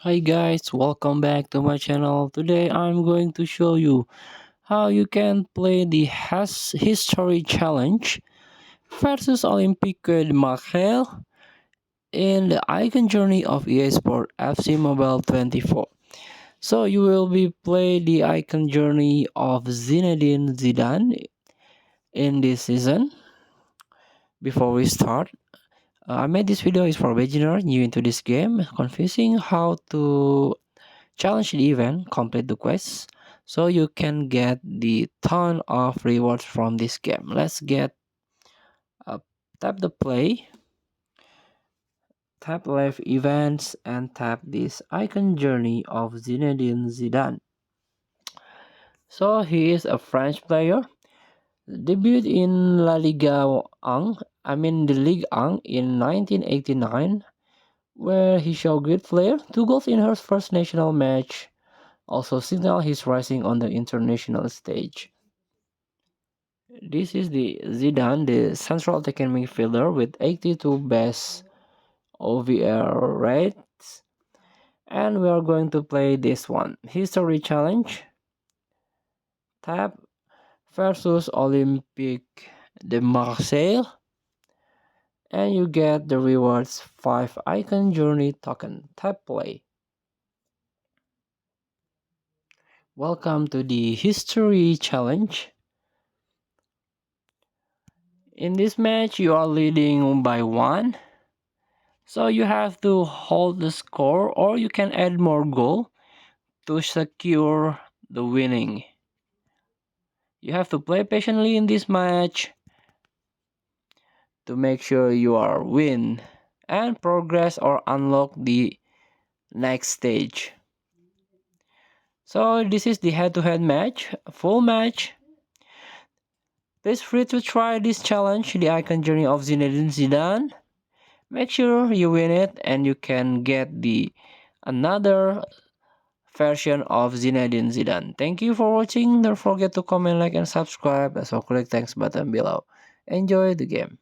Hi guys, welcome back to my channel. Today I'm going to show you how you can play the History Challenge versus Olympique de Marseille in the Icon Journey of EA Sport FC Mobile 24. So you will be play the Icon Journey of Zinedine Zidane in this season. Before we start, I made this video is for beginner new into this game, confusing how to challenge the event, complete the quest, so you can get the ton of rewards from this game. Let's get tap the play, tap live events, and tap this icon journey of Zinedine Zidane. So he is a French player, debuted in La Liga 1, the Ligue 1 in 1989, where he showed good flair, 2 goals in her first national match, also signal his rising on the international stage. This is the Zidane, the central attacking midfielder with 82 best OVR rates. And we are going to play this one. History Challenge. Tap versus Olympique de Marseille. And you get the rewards 5 icon journey token. Tap play. Welcome to the History Challenge. In this match, you are leading by 1. So you have to hold the score or you can add more goal to secure the winning. You have to play patiently in this match to make sure you are win and progress or unlock the next stage. So this is the head-to-head match, full match. Please free to try this challenge, the icon journey of Zinedine Zidane. Make sure you win it and you can get the another version of Zinedine Zidane. Thank you for watching. Don't forget to comment, like, and subscribe. Also click thanks button below. Enjoy the game.